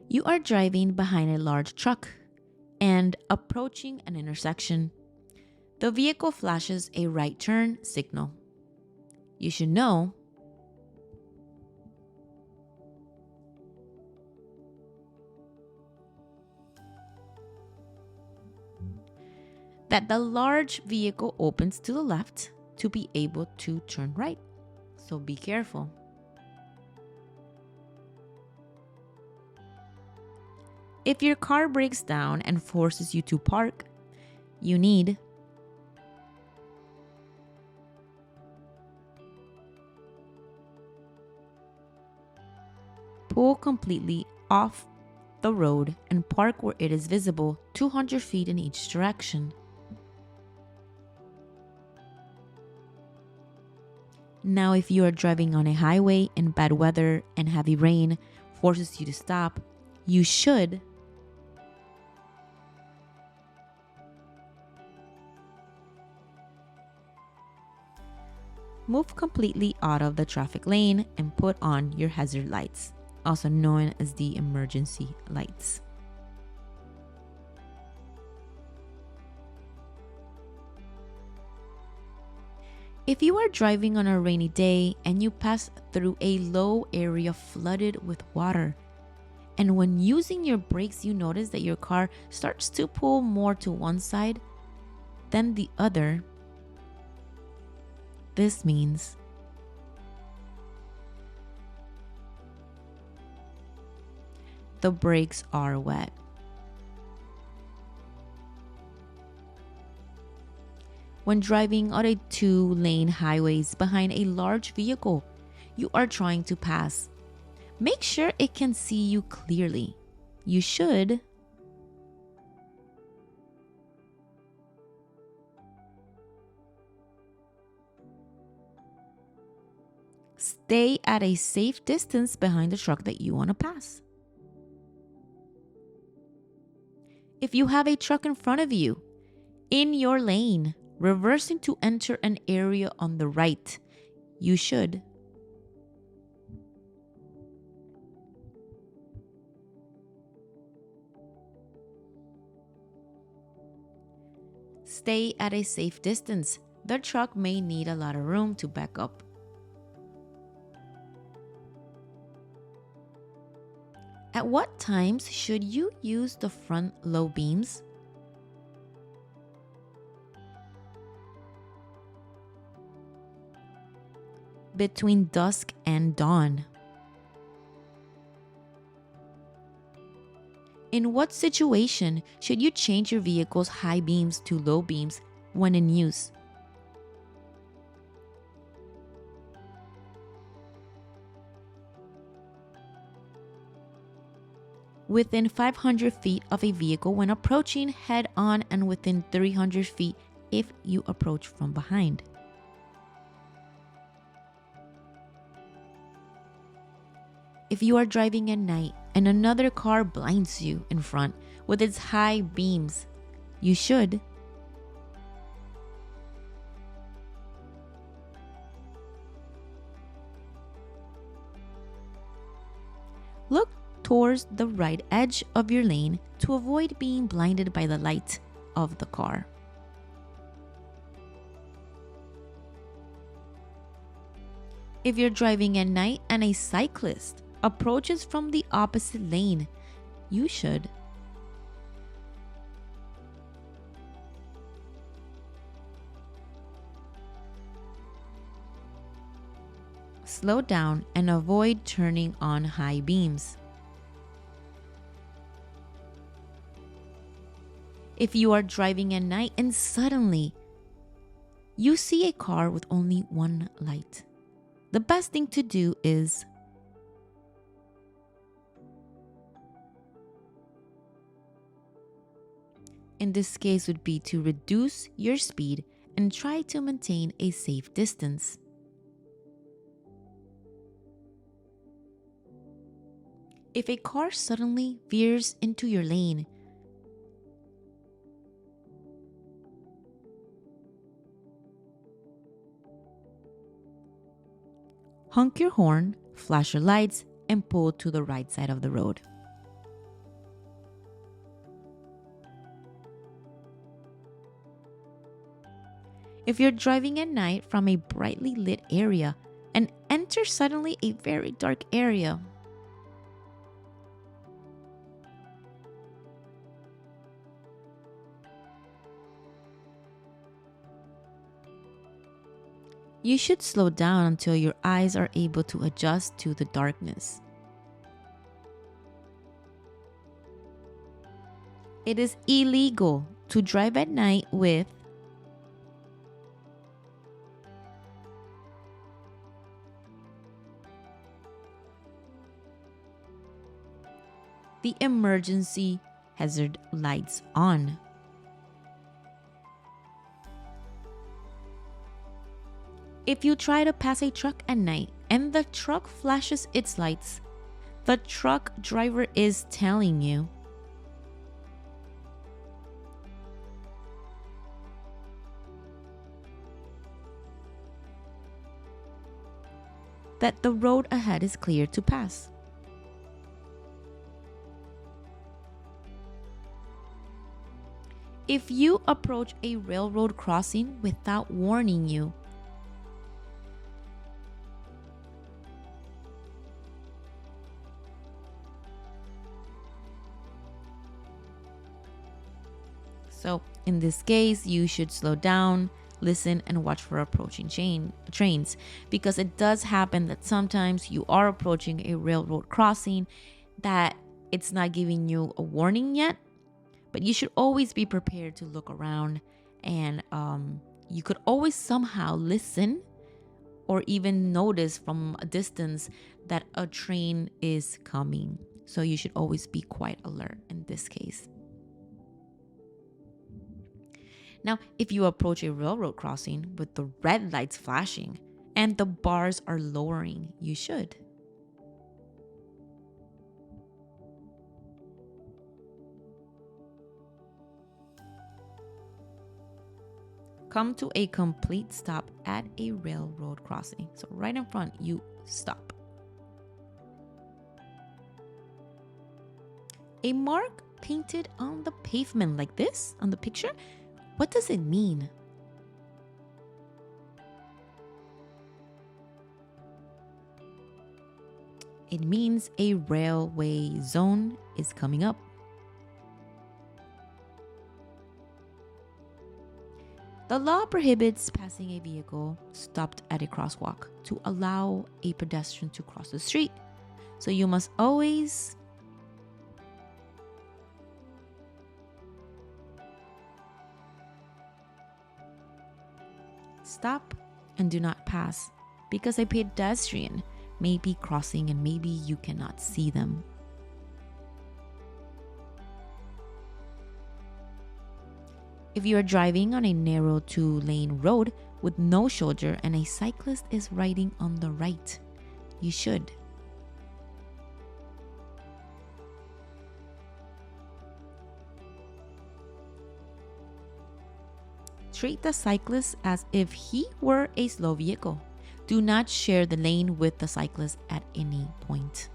You are driving behind a large truck and approaching an intersection. The vehicle flashes a right turn signal. You should know that the large vehicle opens to the left to be able to turn right. So be careful. If your car breaks down and forces you to park, you need pull completely off the road and park where it is visible 200 feet in each direction. Now, if you are driving on a highway and bad weather and heavy rain forces you to stop, you should move completely out of the traffic lane and put on your hazard lights, also known as the emergency lights. If you are driving on a rainy day and you pass through a low area flooded with water, and when using your brakes you notice that your car starts to pull more to one side than the other, this means the brakes are wet. When driving on a 2-lane highways behind a large vehicle you are trying to pass, make sure it can see you clearly. You should stay at a safe distance behind the truck that you want to pass. If you have a truck in front of you, in your lane, reversing to enter an area on the right, you should stay at a safe distance. The truck may need a lot of room to back up. At what times should you use the front low beams? Between dusk and dawn. In what situation should you change your vehicle's high beams to low beams when in use? Within 500 feet of a vehicle when approaching head on, and within 300 feet if you approach from behind. If you are driving at night and another car blinds you in front with its high beams, you should look towards the right edge of your lane to avoid being blinded by the light of the car. If you're driving at night and a cyclist approaches from the opposite lane, you should slow down and avoid turning on high beams. If you are driving at night and suddenly you see a car with only one light, the best thing to do is in this case would be to reduce your speed and try to maintain a safe distance. If a car suddenly veers into your lane, honk your horn, flash your lights, and pull to the right side of the road. If you're driving at night from a brightly lit area and enter suddenly a very dark area, you should slow down until your eyes are able to adjust to the darkness. It is illegal to drive at night with the emergency hazard lights on. If you try to pass a truck at night and the truck flashes its lights, the truck driver is telling you that the road ahead is clear to pass. If you approach a railroad crossing without warning you, so in this case, you should slow down, listen, and watch for approaching trains, because it does happen that sometimes you are approaching a railroad crossing that it's not giving you a warning yet, but you should always be prepared to look around, and you could always somehow listen or even notice from a distance that a train is coming. So you should always be quite alert in this case. Now, if you approach a railroad crossing with the red lights flashing and the bars are lowering, you should come to a complete stop at a railroad crossing. So right in front, you stop. A mark painted on the pavement like this on the picture, what does it mean? It means a railway zone is coming up. The law prohibits passing a vehicle stopped at a crosswalk to allow a pedestrian to cross the street. So you must always stop and do not pass, because a pedestrian may be crossing and maybe you cannot see them. If you are driving on a narrow 2-lane road with no shoulder and a cyclist is riding on the right, you should treat the cyclist as if he were a slow vehicle. Do not share the lane with the cyclist at any point.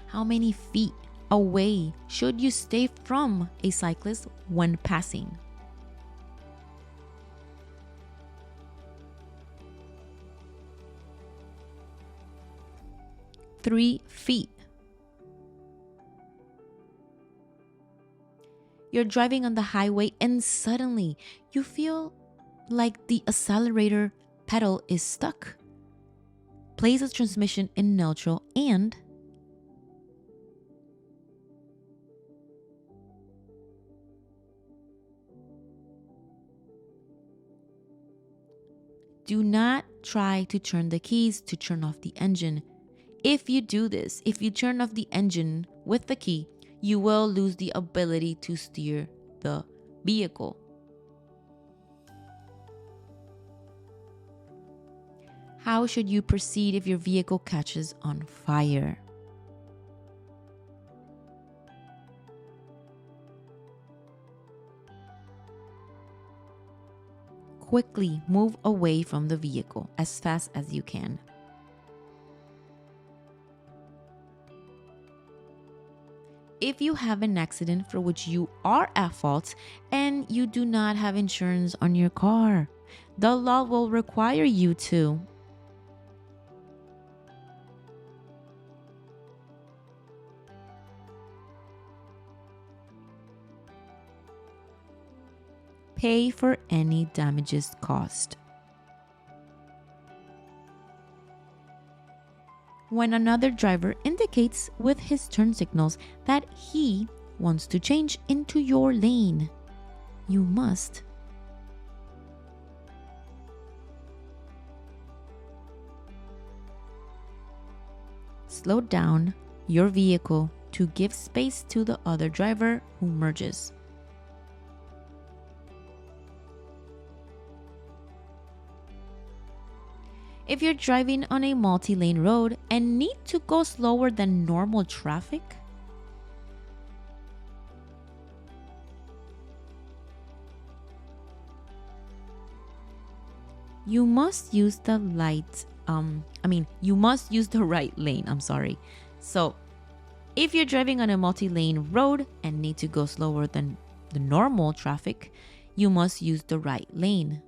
How many feet away should you stay from a cyclist when passing? 3 feet. You're driving on the highway and suddenly you feel like the accelerator pedal is stuck. Place the transmission in neutral and do not try to turn the keys to turn off the engine. If you do this, if you turn off the engine with the key, you will lose the ability to steer the vehicle. How should you proceed if your vehicle catches on fire? Quickly move away from the vehicle as fast as you can. if you have an accident for which you are at fault and you do not have insurance on your car, the law will require you to pay for any damages caused. When another driver indicates with his turn signals that he wants to change into your lane, you must slow down your vehicle to give space to the other driver who merges. If you're driving on a multi-lane road and need to go slower than normal traffic, you must use the right lane. I'm sorry. So, if you're driving on a multi-lane road and need to go slower than the normal traffic, you must use the right lane.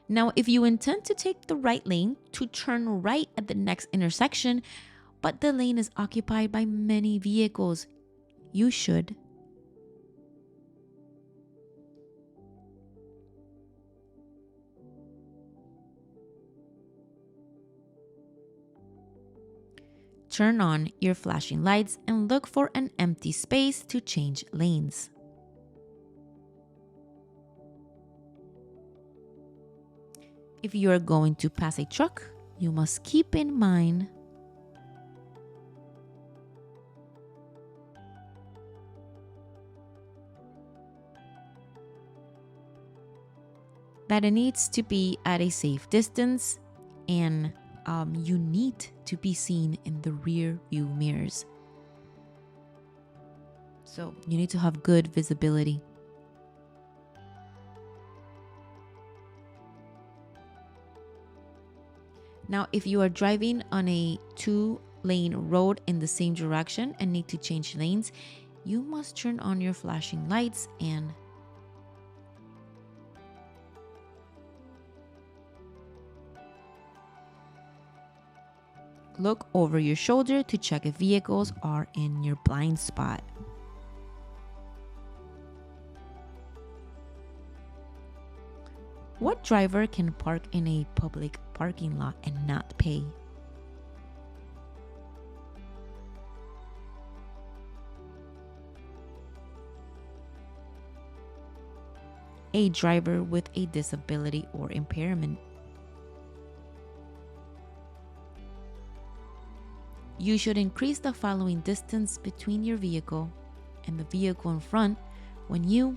Now, if you intend to take the right lane to turn right at the next intersection, but the lane is occupied by many vehicles, you should turn on your flashing lights and look for an empty space to change lanes. If you are going to pass a truck, you must keep in mind that it needs to be at a safe distance, and you need to be seen in the rear view mirrors. So you need to have good visibility. Now, if you are driving on a 2-lane road in the same direction and need to change lanes, you must turn on your flashing lights and look over your shoulder to check if vehicles are in your blind spot. What driver can park in a public parking lot and not pay? A driver with a disability or impairment. You should increase the following distance between your vehicle and the vehicle in front when you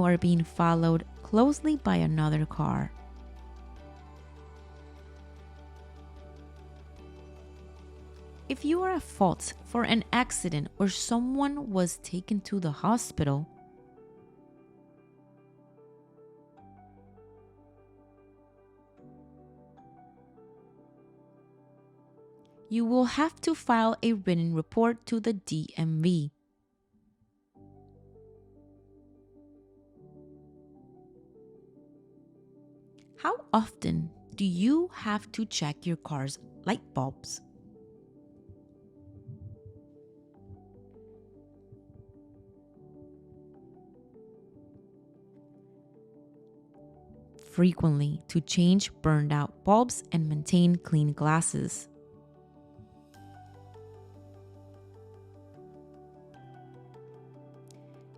are being followed closely by another car. If you are at fault for an accident or someone was taken to the hospital, you will have to file a written report to the DMV. How often do you have to check your car's light bulbs? Frequently to change burned out bulbs and maintain clean glasses.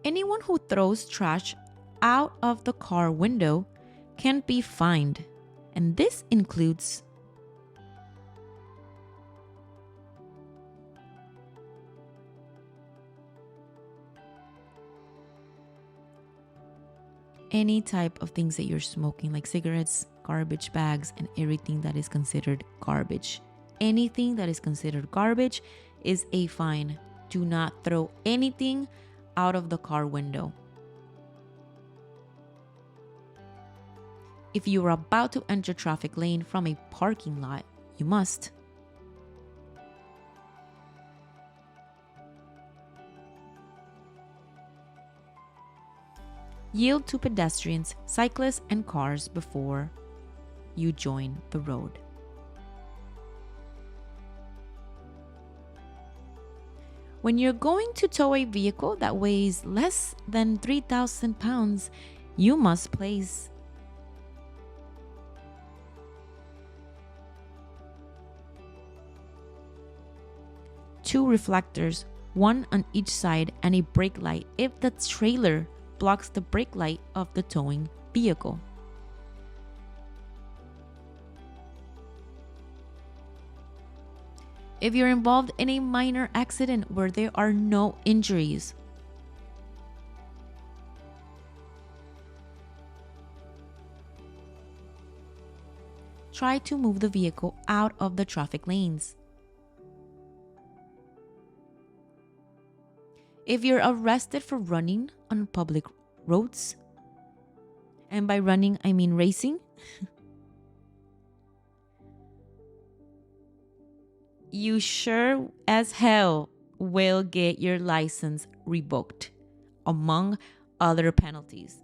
Anyone who throws trash out of the car window can be fined, and this includes any type of things that you're smoking, like cigarettes, garbage bags, and everything that is considered garbage. Anything that is considered garbage is a fine. Do not throw anything out of the car window. If you are about to enter traffic lane from a parking lot, you must yield to pedestrians, cyclists, and cars before you join the road. When you're going to tow a vehicle that weighs less than 3,000 pounds, you must place two reflectors, one on each side, and a brake light if the trailer blocks the brake light of the towing vehicle. If you're involved in a minor accident where there are no injuries, try to move the vehicle out of the traffic lanes. If you're arrested for running on public roads, and by running I mean racing, you sure as hell will get your license revoked, among other penalties.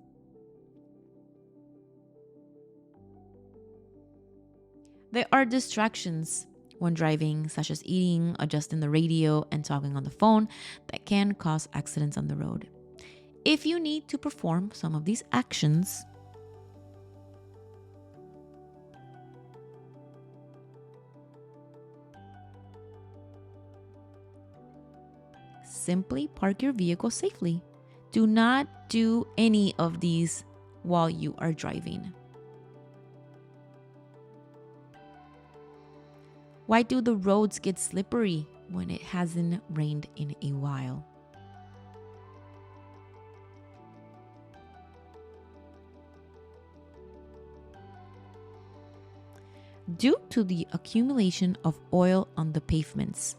There are distractions when driving, such as eating, adjusting the radio, and talking on the phone, that can cause accidents on the road. If you need to perform some of these actions, simply park your vehicle safely. Do not do any of these while you are driving. Why do the roads get slippery when it hasn't rained in a while? Due to the accumulation of oil on the pavements.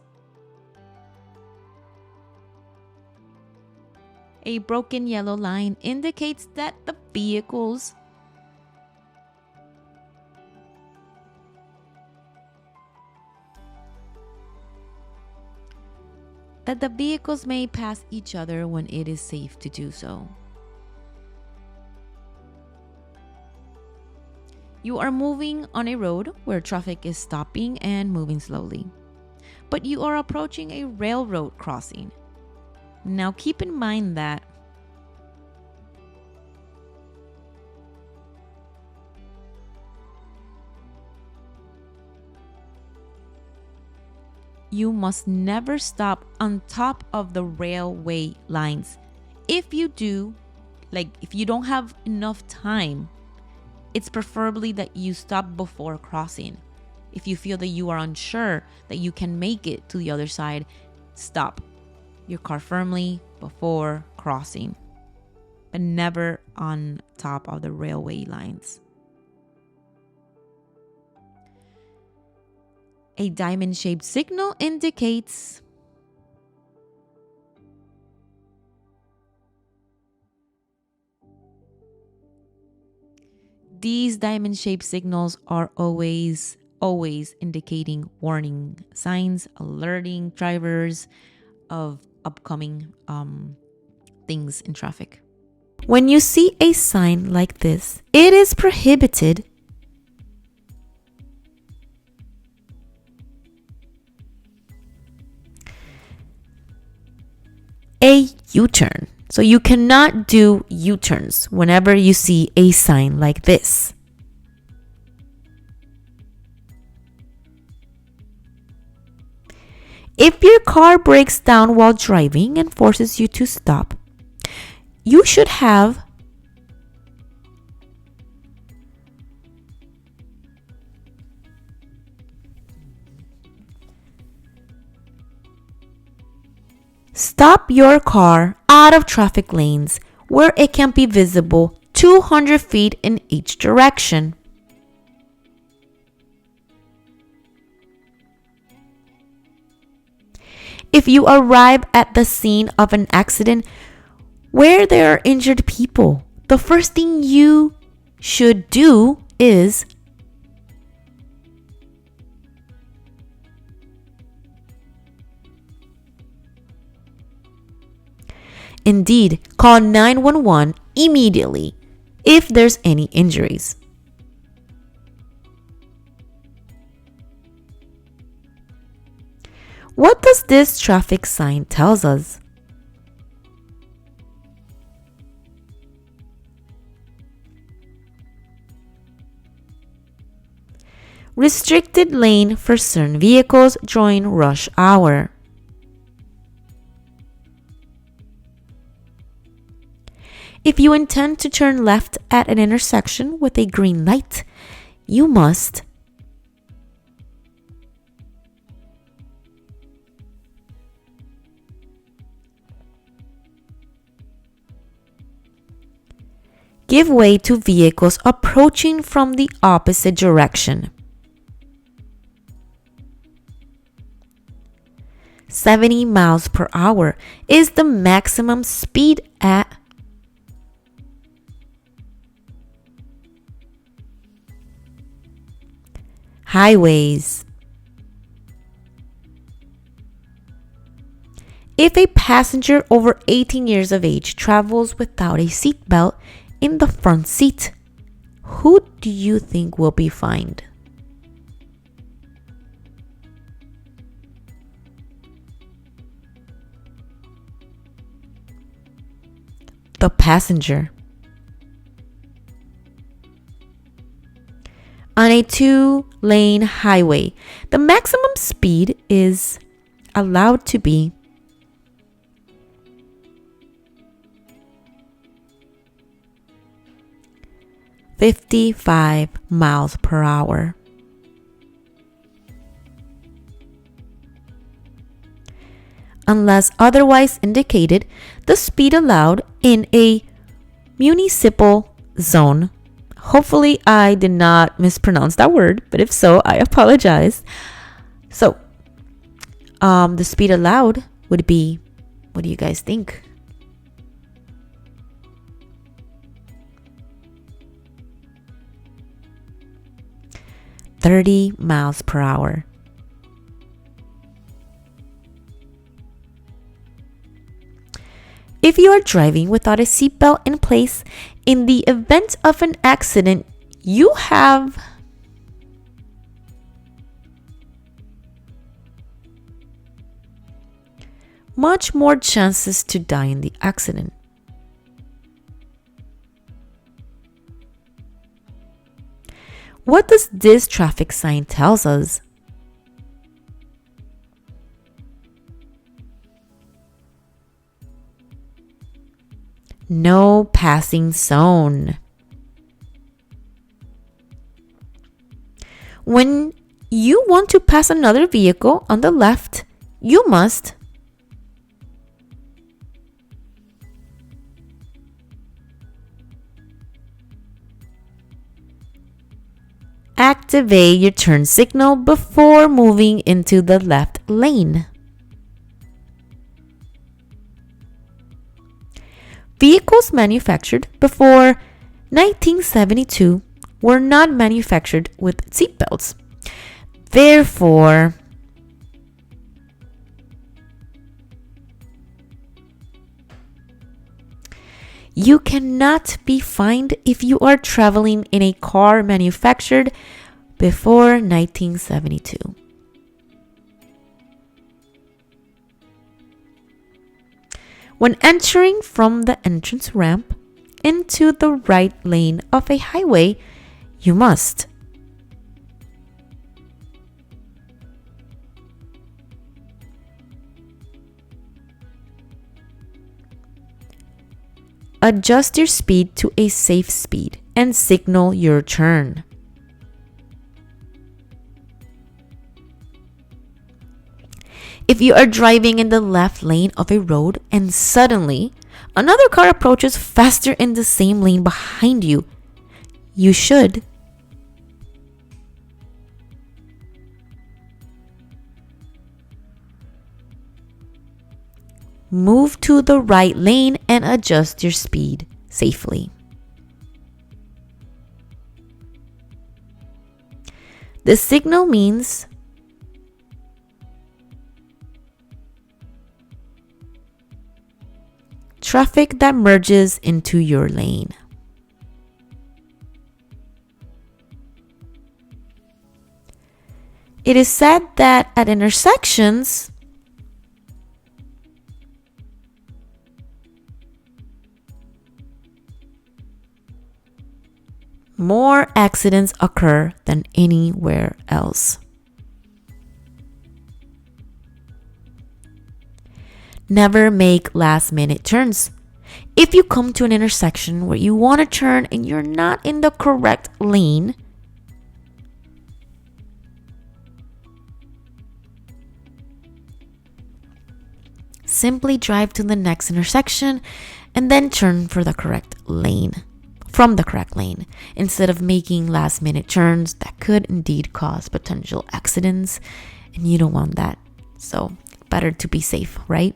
A broken yellow line indicates that the vehicles may pass each other when it is safe to do so. You are moving on a road where traffic is stopping and moving slowly, but you are approaching a railroad crossing. Now keep in mind that you must never stop on top of the railway lines. If you do, if you don't have enough time, it's preferably that you stop before crossing. If you feel that you are unsure that you can make it to the other side, stop your car firmly before crossing, but never on top of the railway lines. A diamond-shaped signal indicates these diamond-shaped signals are always indicating warning signs, alerting drivers of upcoming things in traffic. When you see a sign like this, it is prohibited a U-turn. So you cannot do U-turns whenever you see a sign like this. If your car breaks down while driving and forces you to stop, you should have stop your car out of traffic lanes where it can be visible 200 feet in each direction. If you arrive at the scene of an accident where there are injured people, the first thing you should do is indeed, call 911 immediately if there's any injuries. What does this traffic sign tells us? Restricted lane for certain vehicles during rush hour. If you intend to turn left at an intersection with a green light, you must give way to vehicles approaching from the opposite direction. 70 miles per hour is the maximum speed at highways. If a passenger over 18 years of age travels without a seatbelt in the front seat, who do you think will be fined? The passenger. On a 2-lane highway, the maximum speed is allowed to be 55 miles per hour. Unless otherwise indicated, the speed allowed in a municipal zone. Hopefully I did not mispronounce that word, but if so, I apologize. So, the speed allowed would be, what do you guys think? $30 miles per hour. If you are driving without a seatbelt in place, in the event of an accident, you have much more chances to die in the accident. What does this traffic sign tells us? No passing zone. When you want to pass another vehicle on the left, you must activate your turn signal before moving into the left lane. Vehicles manufactured before 1972 were not manufactured with seatbelts. Therefore, you cannot be fined if you are traveling in a car manufactured before 1972. When entering from the entrance ramp into the right lane of a highway, you must adjust your speed to a safe speed and signal your turn. If you are driving in the left lane of a road and suddenly another car approaches faster in the same lane behind you, you should move to the right lane and adjust your speed safely. The signal means traffic that merges into your lane. It is said that at intersections, more accidents occur than anywhere else. Never make last-minute turns. If you come to an intersection where you want to turn and you're not in the correct lane, simply drive to the next intersection and then turn for the correct lane, from the correct lane, instead of making last-minute turns that could indeed cause potential accidents, and you don't want that. So, better to be safe, right?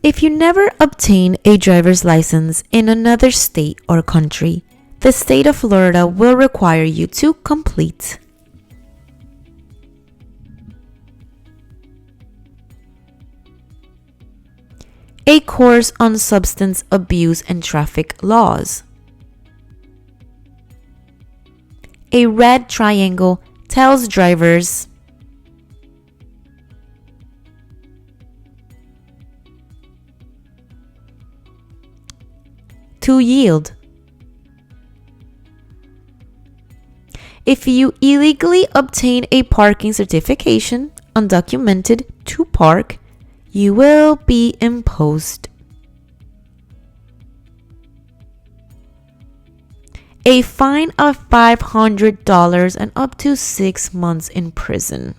If you never obtain a driver's license in another state or country, the state of Florida will require you to complete a course on substance abuse and traffic laws. A red triangle tells drivers to yield. If you illegally obtain a parking certification, undocumented, to park, you will be imposed a fine of $500 and up to 6 months in prison.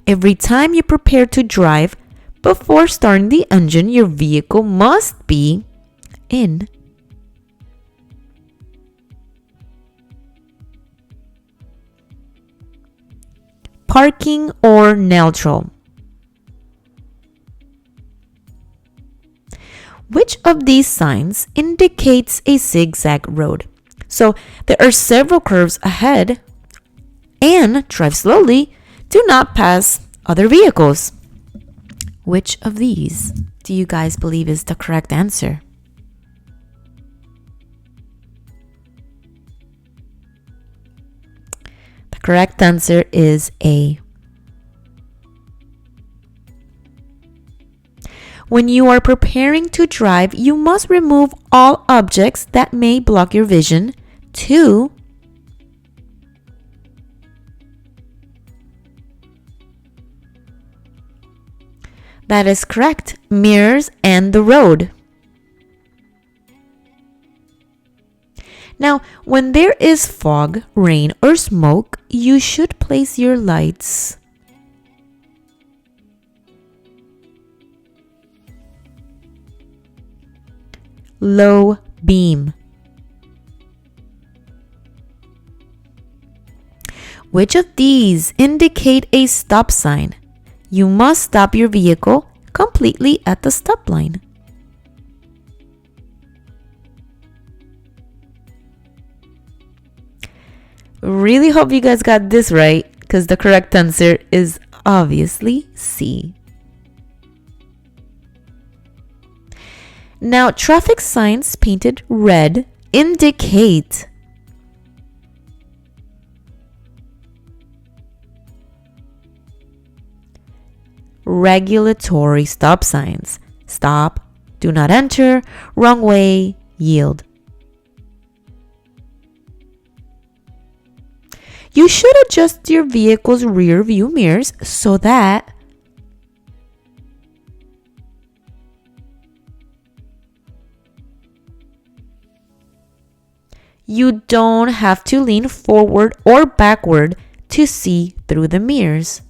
Every time you prepare to drive, before starting the engine, your vehicle must be in parking or neutral. Which of these signs indicates a zigzag road? So there are several curves ahead, and drive slowly. Do not pass other vehicles. Which of these do you guys believe is the correct answer? The correct answer is A. When you are preparing to drive, you must remove all objects that may block your vision. 2. That is correct. Mirrors and the road. Now, when there is fog, rain, or smoke, you should place your lights low beam. Which of these indicate a stop sign? You must stop your vehicle completely at the stop line. Really hope you guys got this right, because the correct answer is obviously C. Now, traffic signs painted red indicate regulatory stop signs. Stop, do not enter, wrong way, yield. You should adjust your vehicle's rear view mirrors so that you don't have to lean forward or backward to see through the mirrors.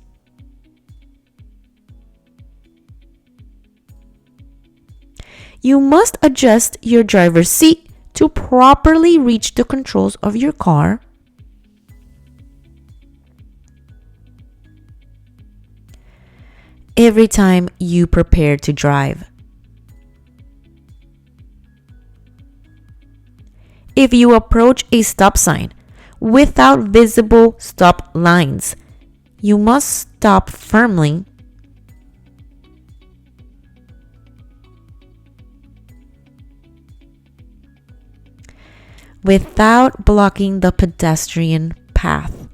You must adjust your driver's seat to properly reach the controls of your car. Every time you prepare to drive. If you approach a stop sign without visible stop lines, you must stop firmly without blocking the pedestrian path.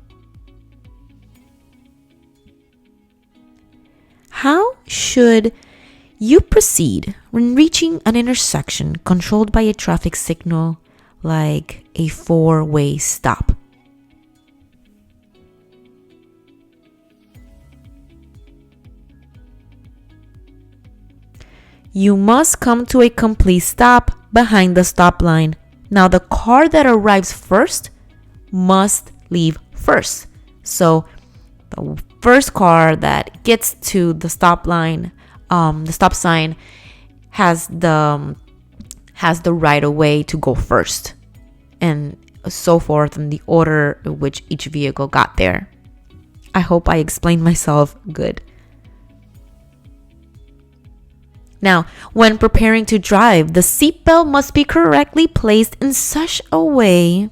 How should you proceed when reaching an intersection controlled by a traffic signal like a four-way stop? You must come to a complete stop behind the stop line. Now, the car that arrives first must leave first. So, the first car that gets to the stop line, the stop sign, has the right of way to go first, and so forth in the order in which each vehicle got there. I hope I explained myself good. Now, when preparing to drive, the seatbelt must be correctly placed in such a way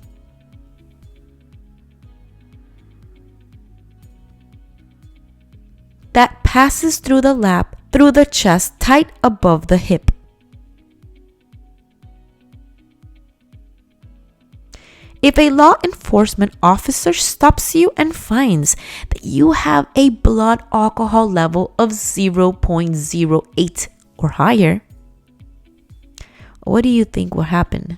that passes through the lap, through the chest, tight above the hip. If a law enforcement officer stops you and finds that you have a blood alcohol level of 0.08 or higher, what do you think will happen?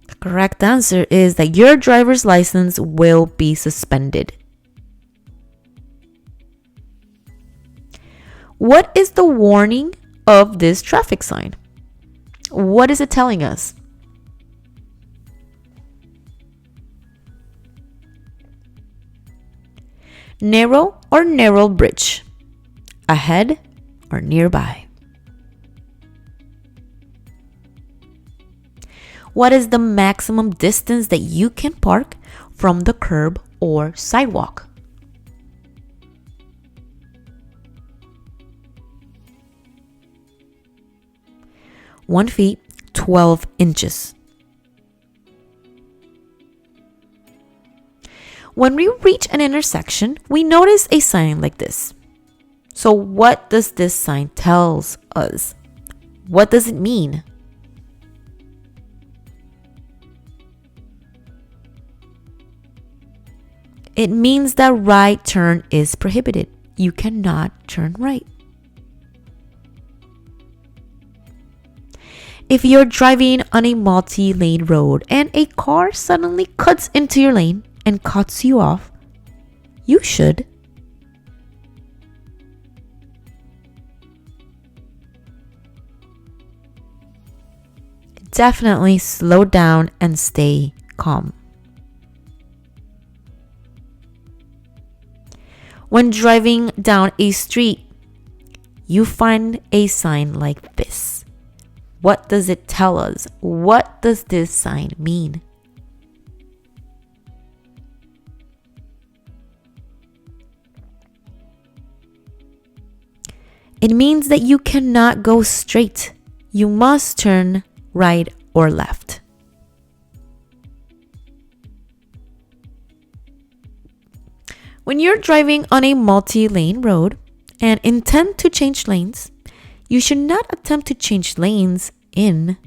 The correct answer is that your driver's license will be suspended. What is the warning of this traffic sign? What is it telling us? Narrow or narrow bridge, ahead or nearby. What is the maximum distance that you can park from the curb or sidewalk? (1 feet, 12 inches). When we reach an intersection, we notice a sign like this. So what does this sign tell us? What does it mean? It means that right turn is prohibited. You cannot turn right. If you're driving on a multi-lane road and a car suddenly cuts into your lane and cuts you off, you should definitely slow down and stay calm. When driving down a street, you find a sign like this. What does it tell us? What does this sign mean? It means that you cannot go straight. You must turn right or left. When you're driving on a multi-lane road and intend to change lanes, you should not attempt to change lanes in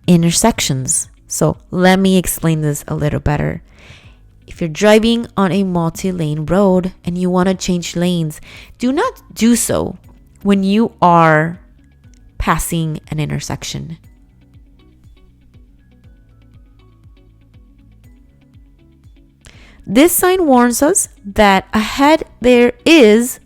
intersections. So let me explain this a little better. If you're driving on a multi-lane road and you want to change lanes, do not do so when you are passing an intersection. This sign warns us that ahead there is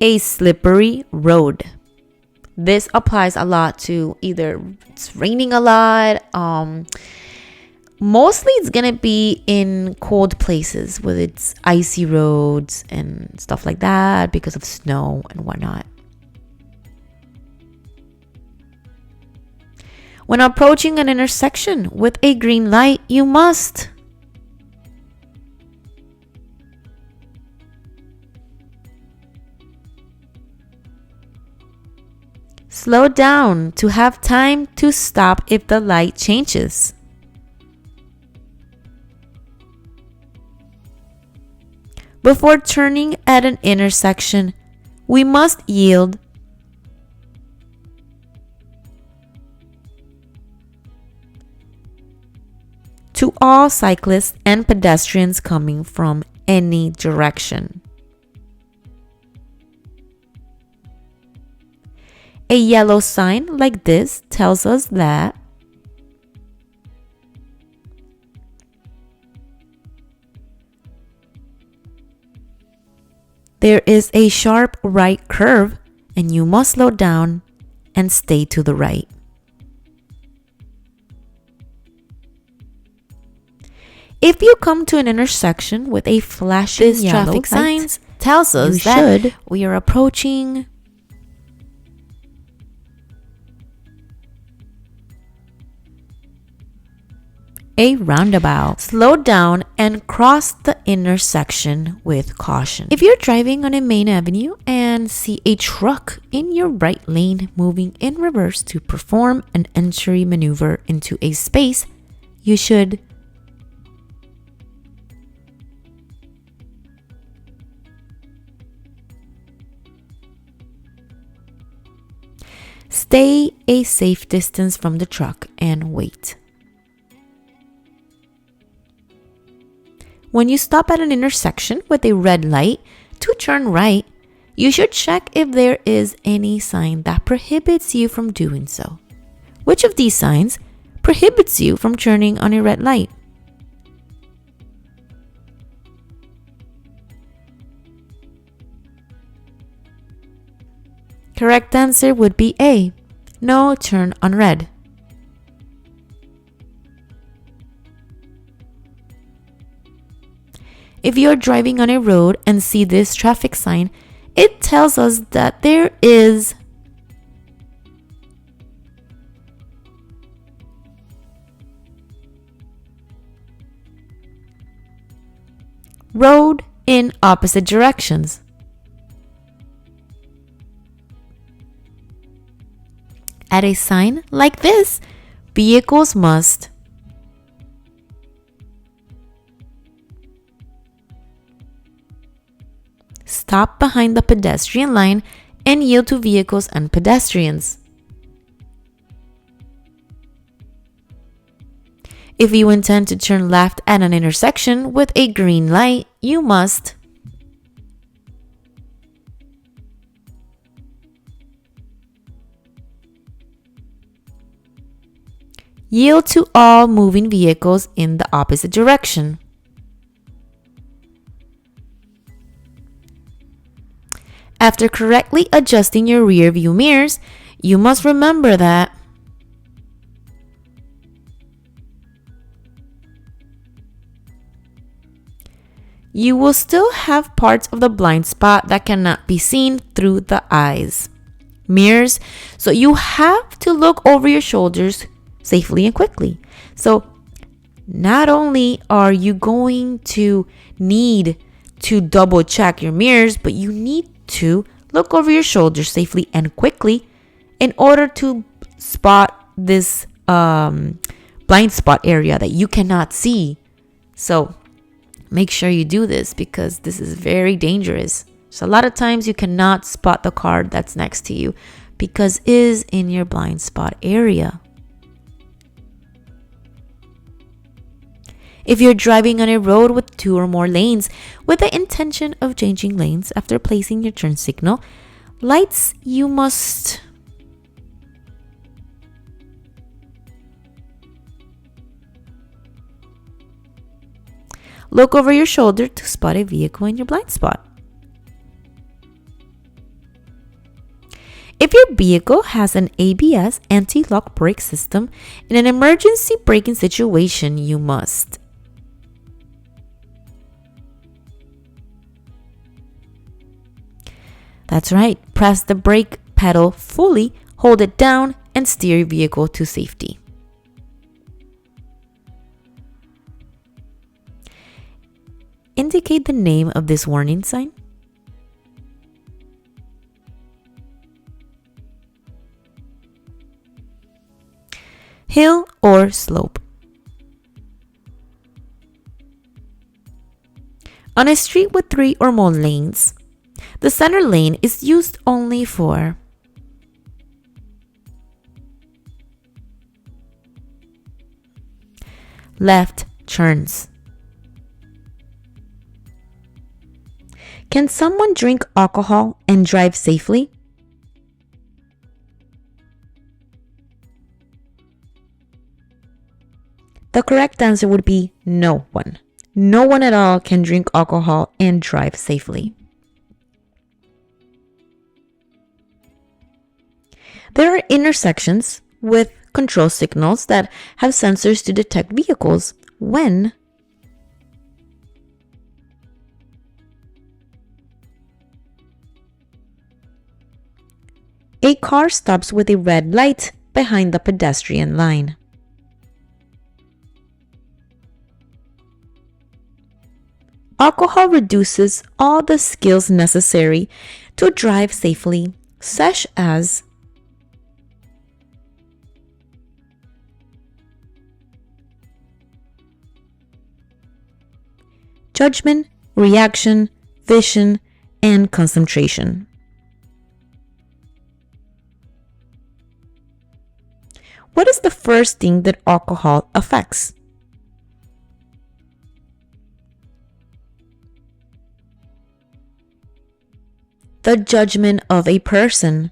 a slippery road. This applies a lot to either it's raining a lot, Mostly it's gonna be in cold places with its icy roads and stuff like that because of snow and whatnot. When approaching an intersection with a green light, you must slow down to have time to stop if the light changes. Before turning at an intersection, we must yield to all cyclists and pedestrians coming from any direction. A yellow sign like this tells us that there is a sharp right curve and you must slow down and stay to the right. If you come to an intersection with a flashing yellow traffic signs tells us that we are approaching a roundabout. Slow down and cross the intersection with caution. If you're driving on a main avenue and see a truck in your right lane moving in reverse to perform an entry maneuver into a space, you should stay a safe distance from the truck and wait. When you stop at an intersection with a red light to turn right, you should check if there is any sign that prohibits you from doing so. Which of these signs prohibits you from turning on a red light? Correct answer would be A. No turn on red. If you're driving on a road and see this traffic sign, it tells us that there is road in opposite directions. At a sign like this, vehicles must stop behind the pedestrian line and yield to vehicles and pedestrians. If you intend to turn left at an intersection with a green light, you must yield to all moving vehicles in the opposite direction. After correctly adjusting your rear view mirrors, you must remember that you will still have parts of the blind spot that cannot be seen through the eyes mirrors, so you have to look over your shoulders safely and quickly. So not only are you going to need to double check your mirrors, but you need to look over your shoulders safely and quickly in order to spot this blind spot area that you cannot see. So make sure you do this because this is very dangerous. So a lot of times you cannot spot the car that's next to you because it is in your blind spot area. If you're driving on a road with 2 or more lanes with the intention of changing lanes after placing your turn signal, lights, you must look over your shoulder to spot a vehicle in your blind spot. If your vehicle has an ABS anti-lock brake system, in an emergency braking situation, you must. That's right, press the brake pedal fully, hold it down, and steer your vehicle to safety. Indicate the name of this warning sign. Hill or slope. On a street with 3 or more lanes, the center lane is used only for left turns. Can someone drink alcohol and drive safely? The correct answer would be no one. No one at all can drink alcohol and drive safely. There are intersections with control signals that have sensors to detect vehicles when a car stops with a red light behind the pedestrian line. Alcohol reduces all the skills necessary to drive safely, such as judgment, reaction, vision, and concentration. What is the first thing that alcohol affects? The judgment of a person.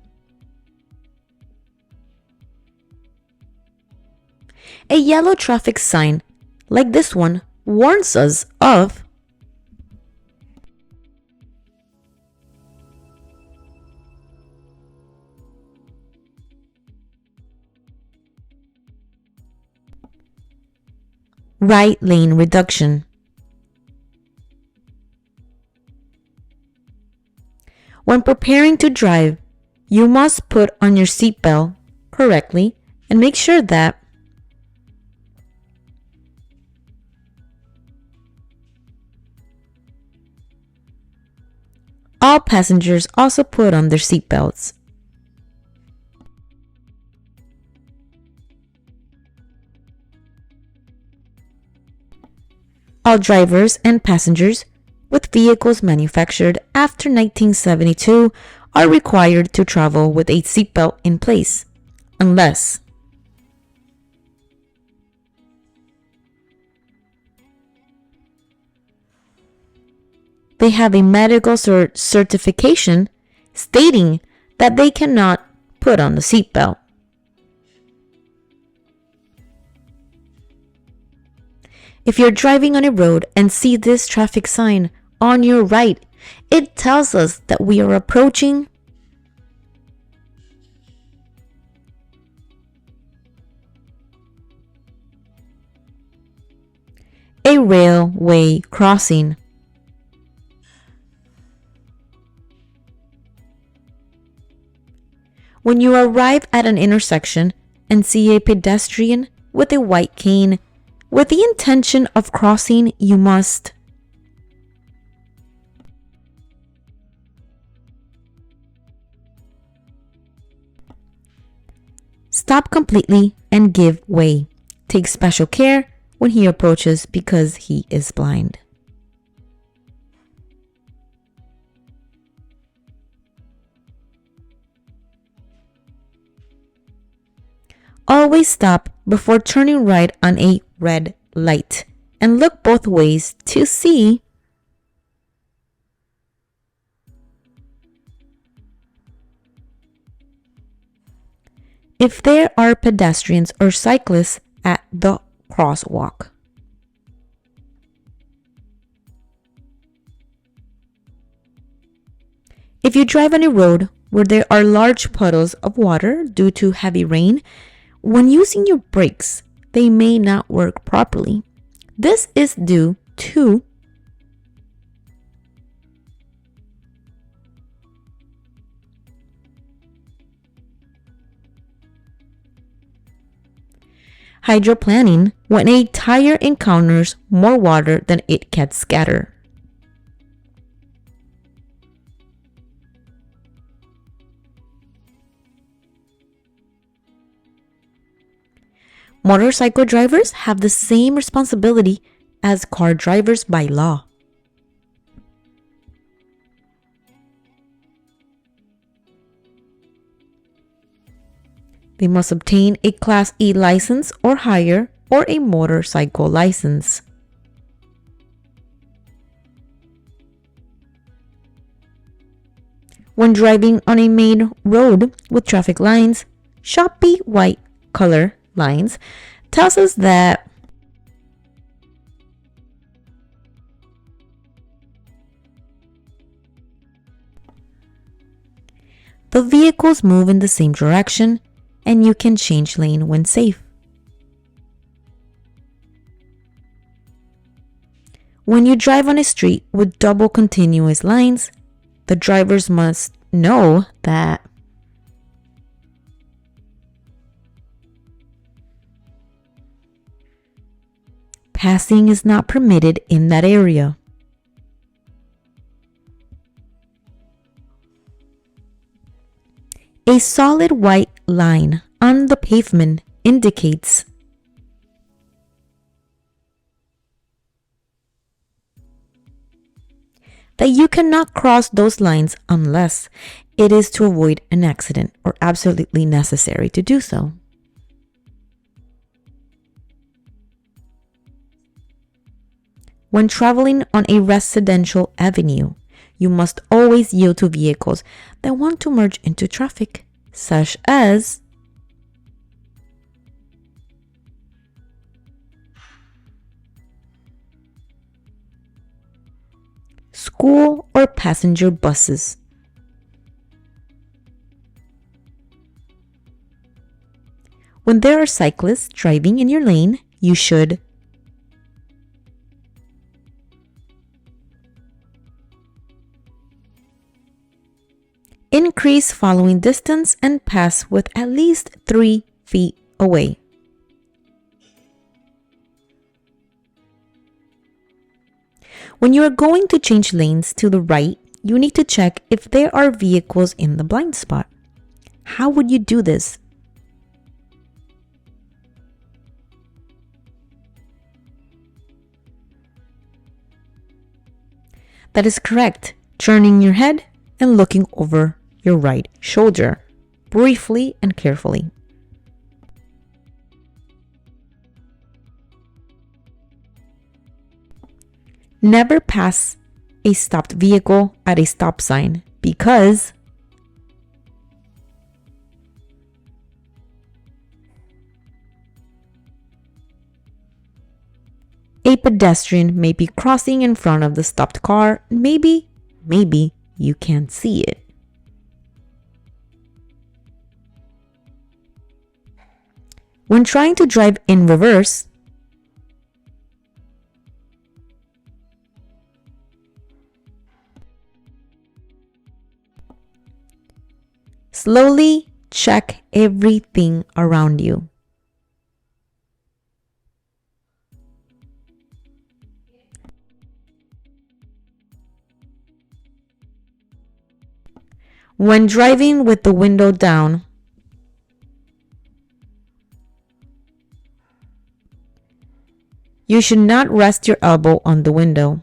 A yellow traffic sign, like this one, warns us of right lane reduction. When preparing to drive, you must put on your seatbelt correctly and make sure that all passengers also put on their seatbelts. All drivers and passengers with vehicles manufactured after 1972 are required to travel with a seatbelt in place, unless they have a medical certification stating that they cannot put on the seatbelt. If you're driving on a road and see this traffic sign on your right, it tells us that we are approaching a railway crossing. When you arrive at an intersection and see a pedestrian with a white cane with the intention of crossing, you must stop completely and give way. Take special care when he approaches because he is blind. Always stop before turning right on a red light and look both ways to see if there are pedestrians or cyclists at the crosswalk. If you drive on a road where there are large puddles of water due to heavy rain, when using your brakes, they may not work properly. This is due to hydroplaning, when a tire encounters more water than it can scatter. Motorcycle drivers have the same responsibility as car drivers by law. They must obtain a Class E license or higher, or a motorcycle license. When driving on a main road with traffic lines, choppy white color lines, tells us that the vehicles move in the same direction and you can change lane when safe. When you drive on a street with double continuous lines, the drivers must know that passing is not permitted in that area. A solid white line on the pavement indicates that you cannot cross those lines unless it is to avoid an accident or absolutely necessary to do so. When traveling on a residential avenue, you must always yield to vehicles that want to merge into traffic, such as school or passenger buses. When there are cyclists driving in your lane, you should increase following distance and pass with at least 3 feet away. When you are going to change lanes to the right, you need to check if there are vehicles in the blind spot. How would you do this? That is correct. Turning your head and looking over your right shoulder, briefly and carefully. Never pass a stopped vehicle at a stop sign because a pedestrian may be crossing in front of the stopped car. Maybe you can't see it. When trying to drive in reverse, slowly check everything around you. When driving with the window down, you should not rest your elbow on the window.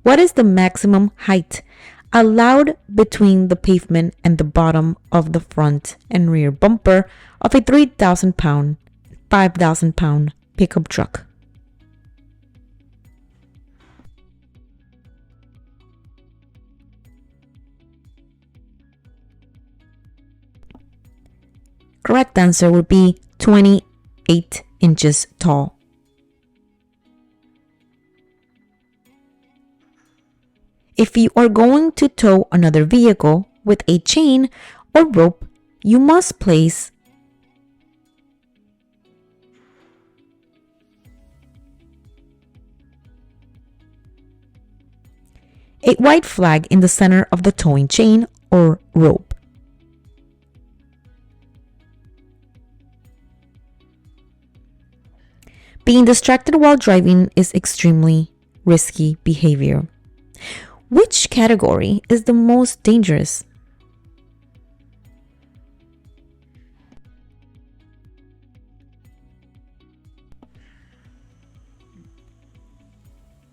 What is the maximum height allowed between the pavement and the bottom of the front and rear bumper of a 3,000-pound, 5,000-pound pickup truck? Correct answer would be 28 inches tall. If you are going to tow another vehicle with a chain or rope, you must place a white flag in the center of the towing chain or rope. Being distracted while driving is extremely risky behavior. Which category is the most dangerous?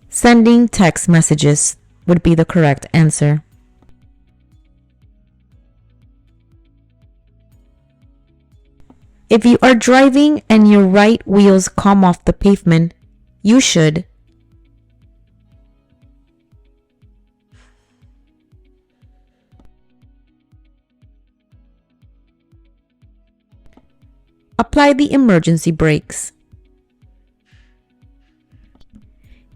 Sending text messages would be the correct answer. If you are driving and your right wheels come off the pavement, you should apply the emergency brakes.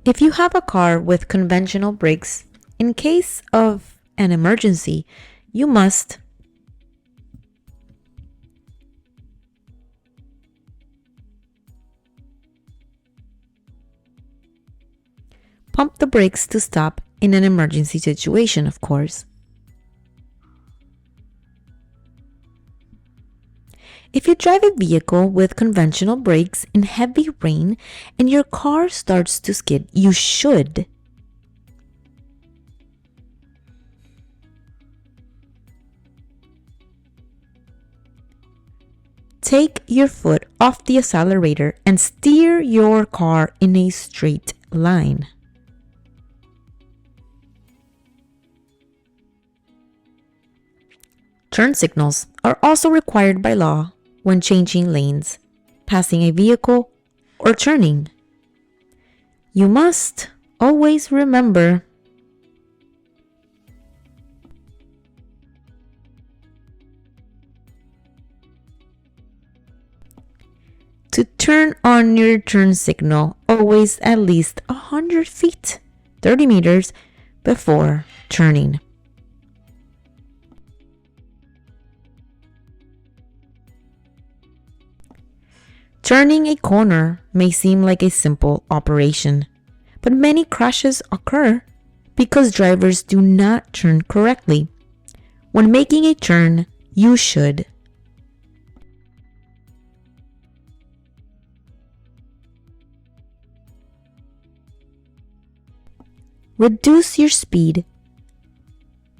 If you have a car with conventional brakes, in case of an emergency, you must pump the brakes to stop in an emergency situation, of course. If you drive a vehicle with conventional brakes in heavy rain and your car starts to skid, you should take your foot off the accelerator and steer your car in a straight line. Turn signals are also required by law when changing lanes, passing a vehicle, or turning. You must always remember to turn on your turn signal always at least 100 feet, 30 meters before turning. Turning a corner may seem like a simple operation, but many crashes occur because drivers do not turn correctly. When making a turn, you should reduce your speed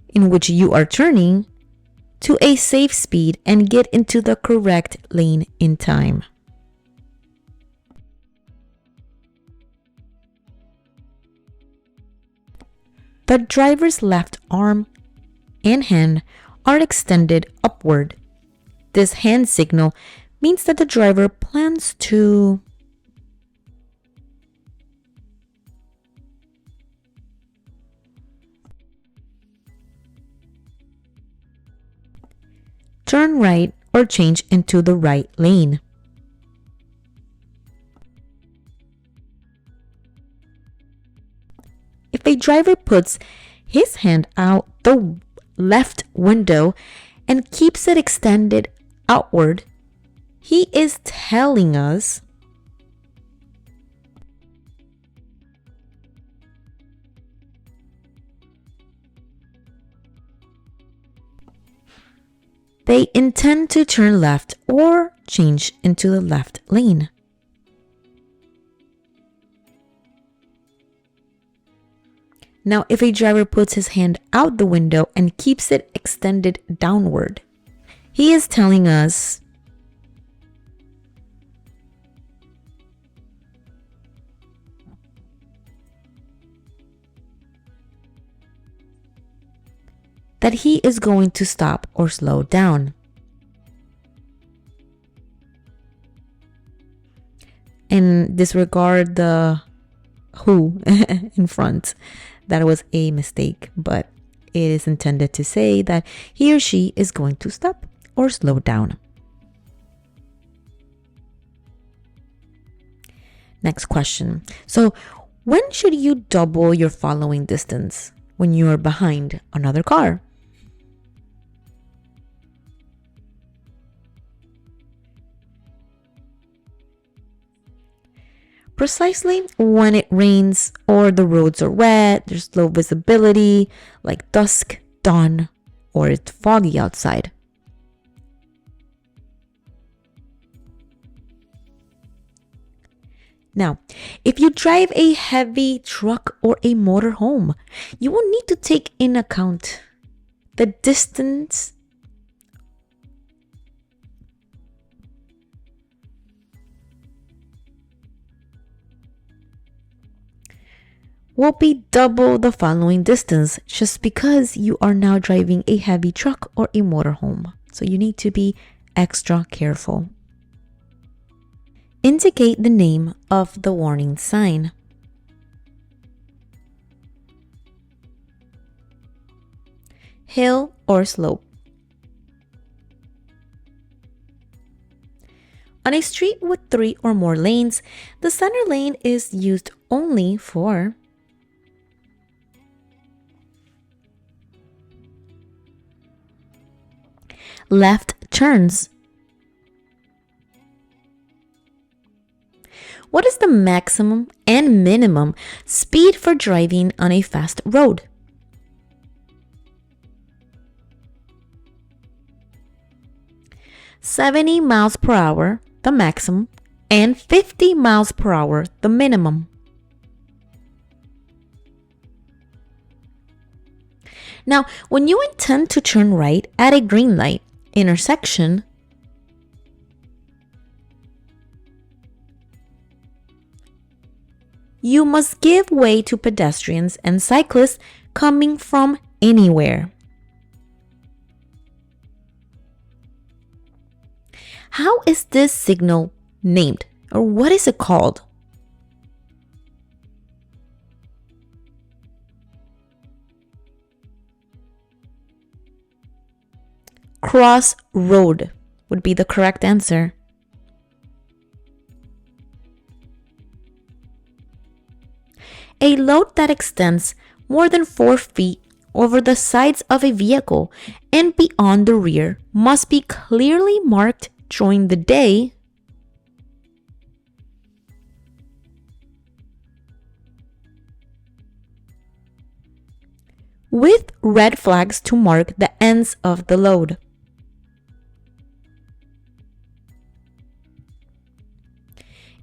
in which you are turning to a safe speed and get into the correct lane in time. The driver's left arm and hand are extended upward. This hand signal means that the driver plans to turn right or change into the right lane. If a driver puts his hand out the left window and keeps it extended outward, he is telling us they intend to turn left or change into the left lane. Now, if a driver puts his hand out the window and keeps it extended downward, he is telling us that he is going to stop or slow down. And disregard the who in front. That was a mistake, but it is intended to say that he or she is going to stop or slow down. Next question. So, when should you double your following distance? when you are behind another car. Precisely when it rains or the roads are wet, there's low visibility, like dusk, dawn, or it's foggy outside. Now, if you drive a heavy truck or a motorhome, you will need to take in account the distance will be double the following distance just because you are now driving a heavy truck or a motorhome. So you need to be extra careful. Indicate the name of the warning sign. Hill or slope. On a street with 3 or more lanes, the center lane is used only for left turns. What is the maximum and minimum speed for driving on a fast road? $70 miles per hour, the maximum, and 50 miles per hour, the minimum. Now, when you intend to turn right at a green light intersection, you must give way to pedestrians and cyclists coming from anywhere. How is this signal named, or what is it called? Crossroad would be the correct answer. A load that extends more than 4 feet over the sides of a vehicle and beyond the rear must be clearly marked during the day with red flags to mark the ends of the load.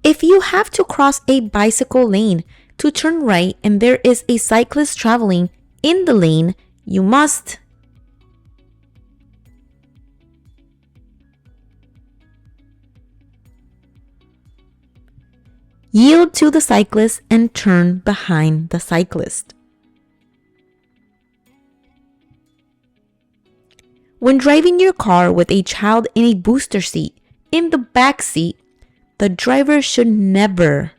If you have to cross a bicycle lane to turn right and there is a cyclist traveling in the lane, you must yield to the cyclist and turn behind the cyclist. When driving your car with a child in a booster seat in the back seat, the driver should never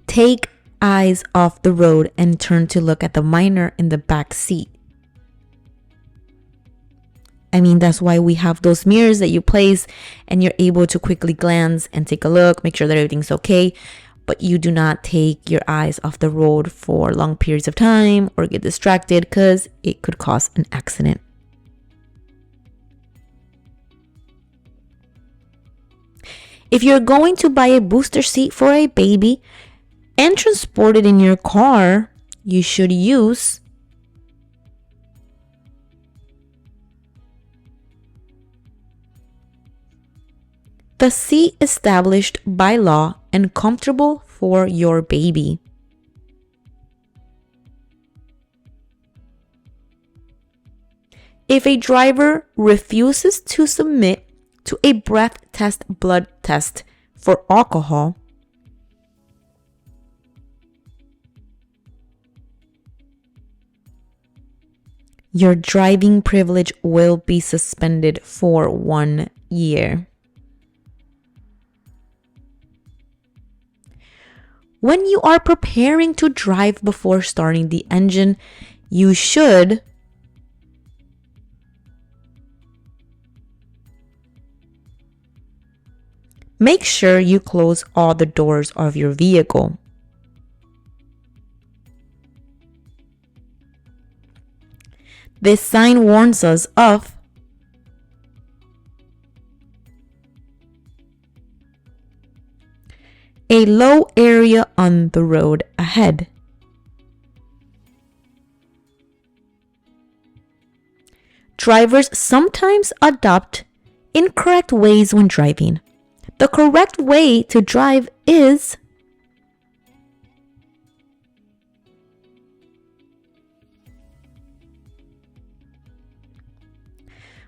take eyes off the road and turn to look at the minor in the back seat. I mean, that's why we have those mirrors that you place and you're able to quickly glance and take a look, make sure that everything's okay. But you do not take your eyes off the road for long periods of time or get distracted because it could cause an accident. If you're going to buy a booster seat for a baby and transport it in your car, you should use the seat established by law and comfortable for your baby. If a driver refuses to submit to a breath test blood test for alcohol, your driving privilege will be suspended for 1 year. When you are preparing to drive before starting the engine, you should Make sure you close all the doors of your vehicle. This sign warns us of a low area on the road ahead. Drivers sometimes adopt incorrect ways when driving. The correct way to drive is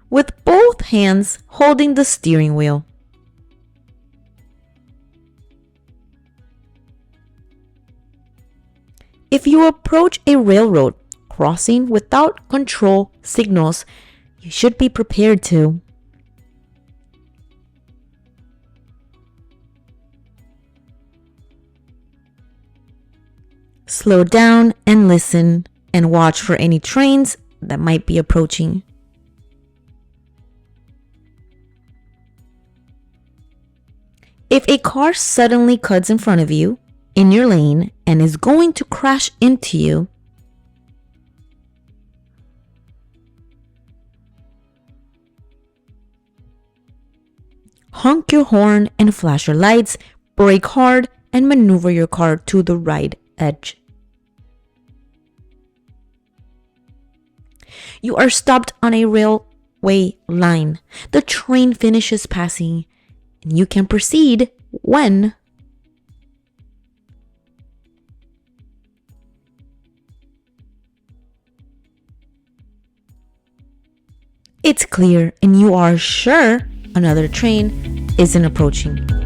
with both hands holding the steering wheel. If you approach a railroad crossing without control signals, you should be prepared to slow down and listen and watch for any trains that might be approaching. If a car suddenly cuts in front of you in your lane and is going to crash into you, honk your horn and flash your lights, brake hard, and maneuver your car to the right edge. You are stopped on a railway line. The train finishes passing, and you can proceed when it's clear and you are sure another train isn't approaching.